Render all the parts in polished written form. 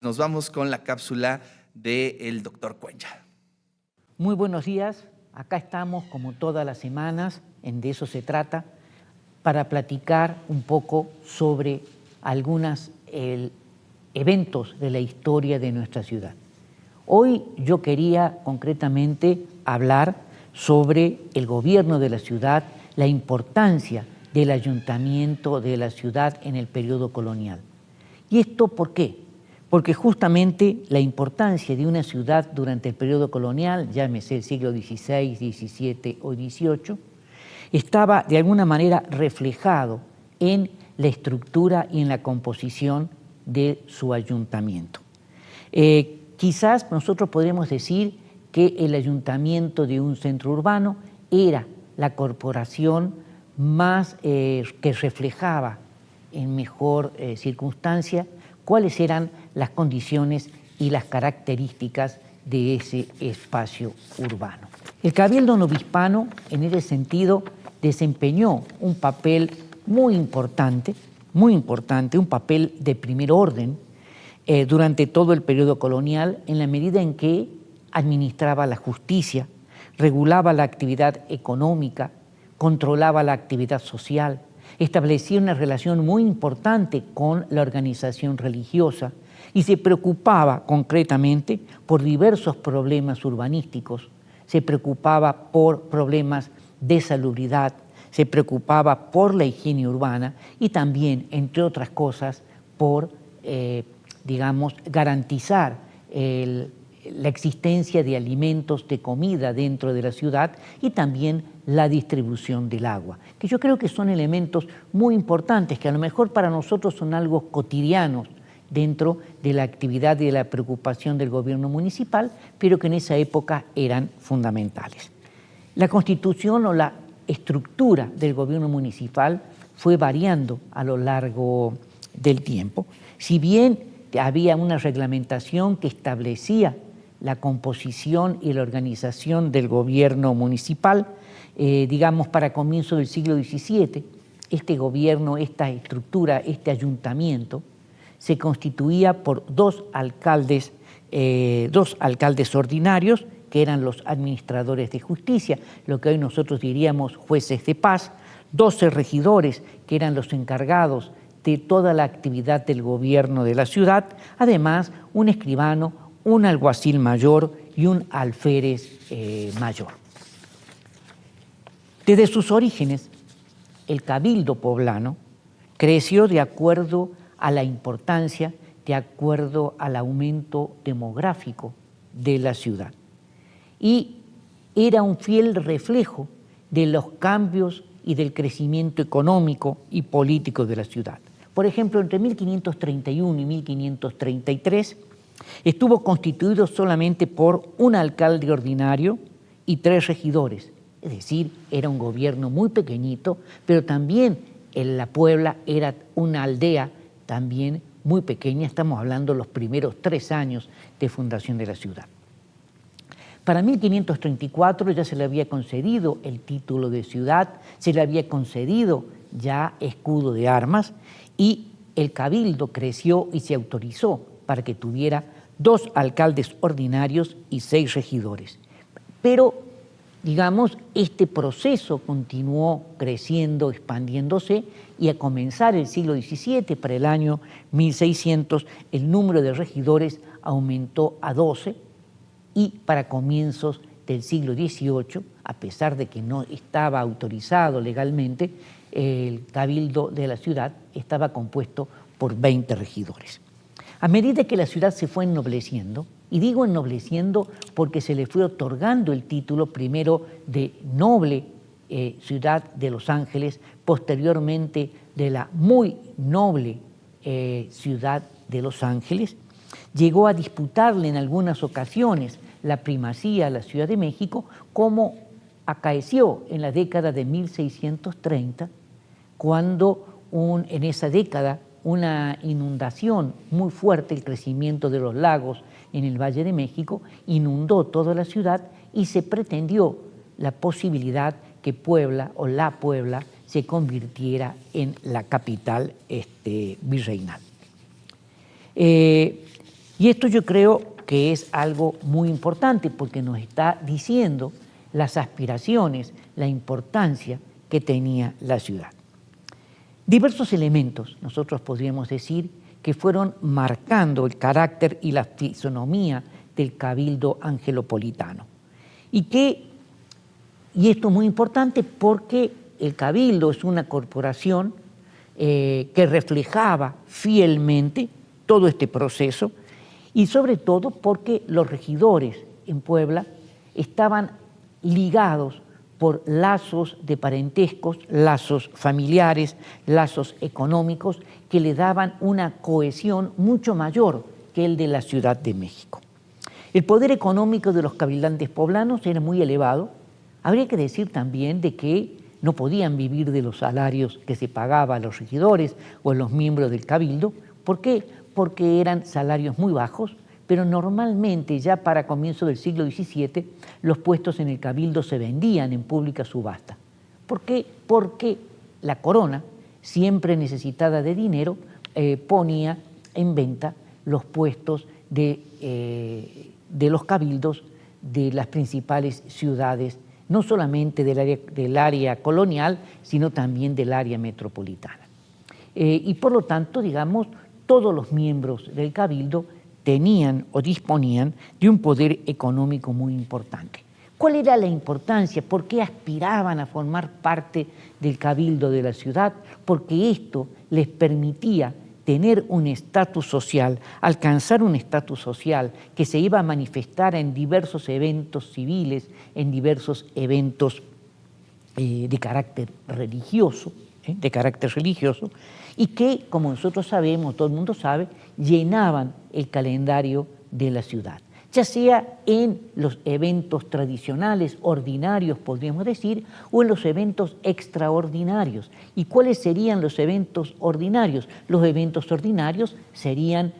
Nos vamos con la cápsula del doctor Cuenya. Muy buenos días, acá estamos como todas las semanas, de eso se trata, para platicar un poco sobre algunos eventos de la historia de nuestra ciudad. Hoy yo quería concretamente hablar sobre el gobierno de la ciudad, la importancia del ayuntamiento de la ciudad en el periodo colonial. ¿Y esto por qué? Porque justamente la importancia de una ciudad durante el periodo colonial, llámese el siglo XVI, XVII o XVIII, estaba de alguna manera reflejado en la estructura y en la composición de su ayuntamiento. Quizás nosotros podemos decir que el ayuntamiento de un centro urbano era la corporación más que reflejaba en mejor circunstancia cuáles eran las condiciones y las características de ese espacio urbano. El Cabildo Novohispano, en ese sentido, desempeñó un papel muy importante, un papel de primer orden durante todo el periodo colonial, en la medida en que administraba la justicia, regulaba la actividad económica, controlaba la actividad social, establecía una relación muy importante con la organización religiosa y se preocupaba concretamente por diversos problemas urbanísticos, se preocupaba por problemas de salubridad, se preocupaba por la higiene urbana y también, entre otras cosas, por, garantizar la existencia de alimentos, de comida dentro de la ciudad y también la distribución del agua, que yo creo que son elementos muy importantes, que a lo mejor para nosotros son algo cotidianos dentro de la actividad y de la preocupación del gobierno municipal, pero que en esa época eran fundamentales. La constitución o la estructura del gobierno municipal fue variando a lo largo del tiempo. Si bien había una reglamentación que establecía la composición y la organización del gobierno municipal, para comienzo del siglo XVII, este gobierno, esta estructura, este ayuntamiento, se constituía por dos alcaldes ordinarios, que eran los administradores de justicia, lo que hoy nosotros diríamos jueces de paz, 12 regidores, que eran los encargados de toda la actividad del gobierno de la ciudad, además un escribano, un alguacil mayor y un alférez mayor. Desde sus orígenes, el Cabildo poblano creció de acuerdo a la importancia, de acuerdo al aumento demográfico de la ciudad. Y era un fiel reflejo de los cambios y del crecimiento económico y político de la ciudad. Por ejemplo, entre 1531 y 1533 estuvo constituido solamente por un alcalde ordinario y 3 regidores. Es decir, era un gobierno muy pequeñito, pero también la Puebla era una aldea también muy pequeña. Estamos hablando de los primeros 3 años de fundación de la ciudad. Para 1534 ya se le había concedido el título de ciudad, se le había concedido ya escudo de armas y el Cabildo creció y se autorizó para que tuviera 2 alcaldes ordinarios y 6 regidores. Pero este proceso continuó creciendo, expandiéndose y a comenzar el siglo XVII, para el año 1600, el número de regidores aumentó a 12 y para comienzos del siglo XVIII, a pesar de que no estaba autorizado legalmente, el Cabildo de la ciudad estaba compuesto por 20 regidores. A medida que la ciudad se fue ennobleciendo, y digo ennobleciendo porque se le fue otorgando el título primero de noble ciudad de Los Ángeles, posteriormente de la muy noble ciudad de Los Ángeles, llegó a disputarle en algunas ocasiones la primacía a la Ciudad de México, como acaeció en la década de 1630, cuando en esa década una inundación muy fuerte, el crecimiento de los lagos en el Valle de México, inundó toda la ciudad y se pretendió la posibilidad que Puebla o la Puebla se convirtiera en la capital virreinal. Y esto yo creo que es algo muy importante porque nos está diciendo las aspiraciones, la importancia que tenía la ciudad. Diversos elementos, nosotros podríamos decir, que fueron marcando el carácter y la fisonomía del cabildo angelopolitano. Y esto es muy importante porque el cabildo es una corporación que reflejaba fielmente todo este proceso y sobre todo porque los regidores en Puebla estaban ligados por lazos de parentescos, lazos familiares, lazos económicos que le daban una cohesión mucho mayor que el de la Ciudad de México. El poder económico de los cabildantes poblanos era muy elevado. Habría que decir también de que no podían vivir de los salarios que se pagaba a los regidores o a los miembros del cabildo. ¿Por qué? Porque eran salarios muy bajos, pero normalmente ya para comienzos del siglo XVII los puestos en el cabildo se vendían en pública subasta. ¿Por qué? Porque la corona, siempre necesitada de dinero, ponía en venta los puestos de los cabildos de las principales ciudades, no solamente del área colonial, sino también del área metropolitana. Y por lo tanto, digamos, todos los miembros del cabildo tenían o disponían de un poder económico muy importante. ¿Cuál era la importancia? ¿Por qué aspiraban a formar parte del cabildo de la ciudad? Porque esto les permitía tener un estatus social, alcanzar un estatus social que se iba a manifestar en diversos eventos civiles, en diversos eventos de carácter religioso, y que, como nosotros sabemos, todo el mundo sabe, llenaban el calendario de la ciudad, ya sea en los eventos tradicionales, ordinarios, podríamos decir, o en los eventos extraordinarios. ¿Y cuáles serían los eventos ordinarios? Los eventos ordinarios serían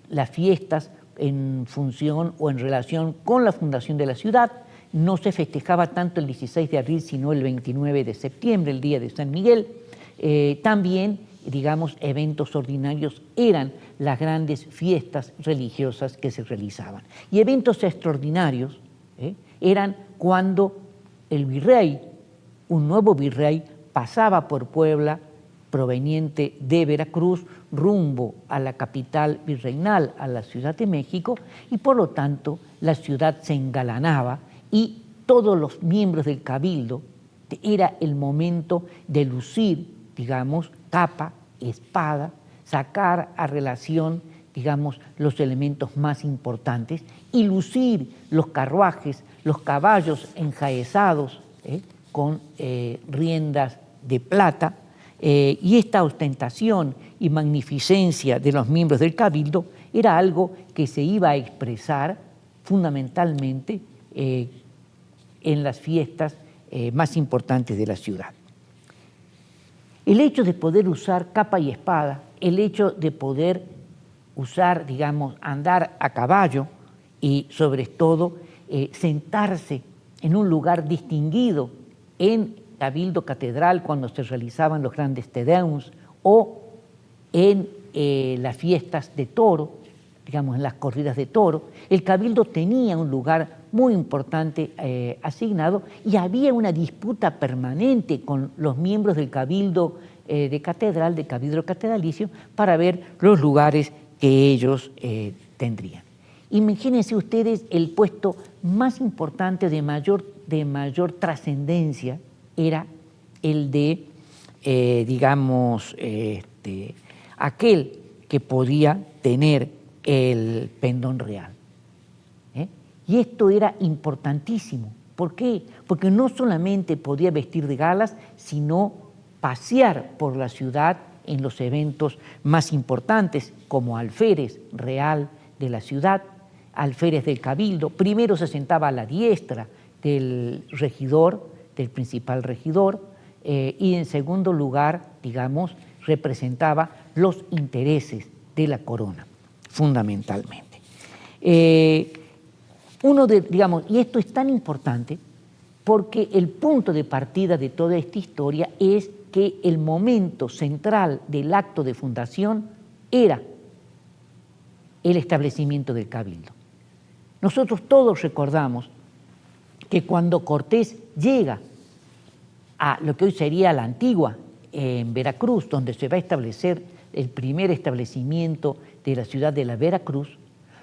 las fiestas en función o en relación con la fundación de la ciudad. No se festejaba tanto el 16 de abril, sino el 29 de septiembre, el día de San Miguel. También, digamos, eventos ordinarios eran las grandes fiestas religiosas que se realizaban. Y eventos extraordinarios eran cuando el virrey, un nuevo virrey, pasaba por Puebla proveniente de Veracruz rumbo a la capital virreinal, a la Ciudad de México, y por lo tanto la ciudad se engalanaba y todos los miembros del cabildo era el momento de lucir, digamos, capa, espada, sacar a relación, digamos, los elementos más importantes y lucir los carruajes, los caballos enjaezados con riendas de plata, y esta ostentación y magnificencia de los miembros del cabildo era algo que se iba a expresar fundamentalmente en las fiestas más importantes de la ciudad. El hecho de poder usar capa y espada, el hecho de poder usar, digamos, andar a caballo y sobre todo sentarse en un lugar distinguido en Cabildo Catedral cuando se realizaban los grandes tedeums o en las fiestas de toro, digamos, en las corridas de toro, el cabildo tenía un lugar muy importante asignado y había una disputa permanente con los miembros del cabildo de catedral, de cabildo catedralicio, para ver los lugares que ellos tendrían. Imagínense ustedes el puesto más importante de mayor trascendencia era el de, digamos, aquel que podía tener el pendón real. Y esto era importantísimo. ¿Por qué? Porque no solamente podía vestir de galas, sino pasear por la ciudad en los eventos más importantes, como alférez real de la ciudad, alférez del cabildo. Primero se sentaba a la diestra del regidor, del principal regidor, y en segundo lugar, digamos, representaba los intereses de la corona, fundamentalmente. Y esto es tan importante porque el punto de partida de toda esta historia es que el momento central del acto de fundación era el establecimiento del cabildo. Nosotros todos recordamos que cuando Cortés llega a lo que hoy sería la Antigua, en Veracruz, donde se va a establecer el primer establecimiento de la ciudad de la Veracruz,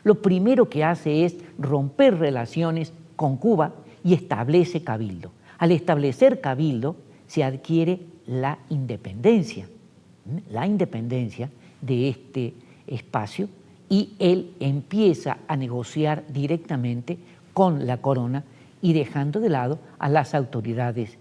lo primero que hace es romper relaciones con Cuba y establece cabildo. Al establecer cabildo se adquiere la independencia de este espacio, y él empieza a negociar directamente con la corona y dejando de lado a las autoridades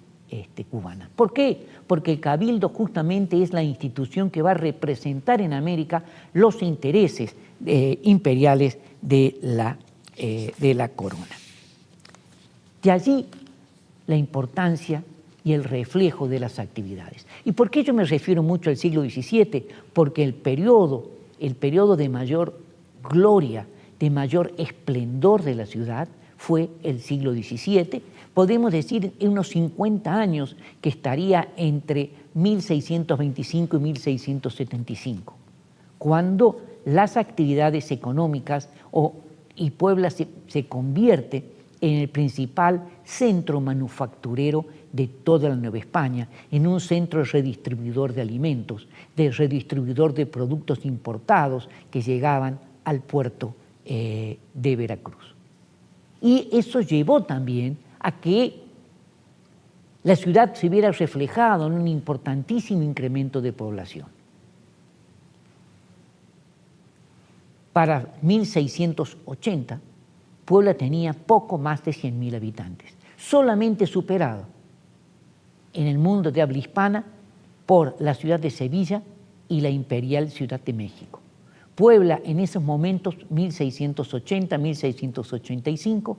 cubanas. ¿Por qué? Porque el cabildo justamente es la institución que va a representar en América los intereses imperiales de la corona. De allí la importancia y el reflejo de las actividades. ¿Y por qué yo me refiero mucho al siglo XVII? Porque el periodo de mayor gloria, de mayor esplendor de la ciudad fue el siglo XVII. Podemos decir en unos 50 años que estaría entre 1625 y 1675, cuando las actividades económicas y Puebla se convierte en el principal centro manufacturero de toda la Nueva España, en un centro redistribuidor de alimentos, de redistribuidor de productos importados que llegaban al puerto de Veracruz. Y eso llevó también a que la ciudad se viera reflejado en un importantísimo incremento de población. Para 1680, Puebla tenía poco más de 100.000 habitantes, solamente superado en el mundo de habla hispana por la ciudad de Sevilla y la imperial Ciudad de México. Puebla en esos momentos, 1680, 1685,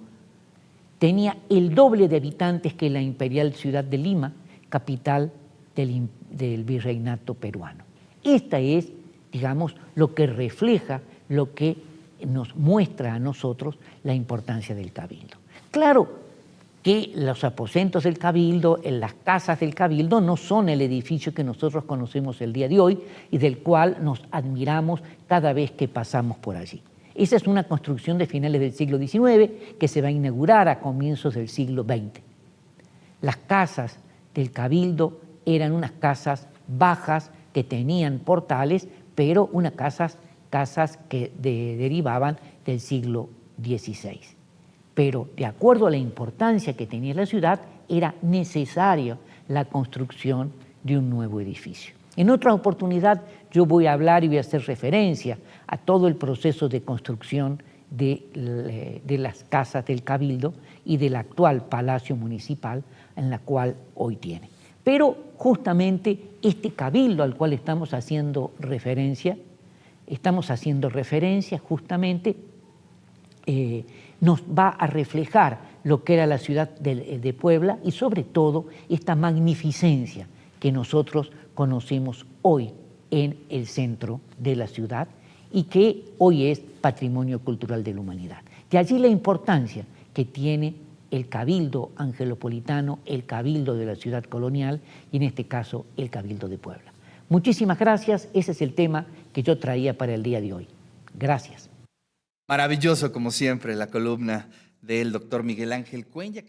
tenía el doble de habitantes que la imperial ciudad de Lima, capital del virreinato peruano. Esta es, digamos, lo que refleja, lo que nos muestra a nosotros la importancia del cabildo. Claro que los aposentos del cabildo, en las casas del cabildo, no son el edificio que nosotros conocemos el día de hoy y del cual nos admiramos cada vez que pasamos por allí. Esa es una construcción de finales del siglo XIX que se va a inaugurar a comienzos del siglo XX. Las casas del cabildo eran unas casas bajas que tenían portales, pero unas casas que derivaban del siglo XVI. Pero de acuerdo a la importancia que tenía la ciudad, era necesaria la construcción de un nuevo edificio. En otra oportunidad yo voy a hablar y voy a hacer referencia a todo el proceso de construcción de las casas del Cabildo y del actual Palacio Municipal en la cual hoy tiene. Pero justamente este Cabildo al cual estamos haciendo referencia justamente nos va a reflejar lo que era la ciudad de Puebla y sobre todo esta magnificencia que nosotros conocemos hoy en el centro de la ciudad y que hoy es patrimonio cultural de la humanidad. De allí la importancia que tiene el Cabildo angelopolitano, el Cabildo de la ciudad colonial y en este caso el Cabildo de Puebla. Muchísimas gracias, ese es el tema que yo traía para el día de hoy. Gracias. Maravilloso, como siempre, la columna del doctor Miguel Ángel Cuenya.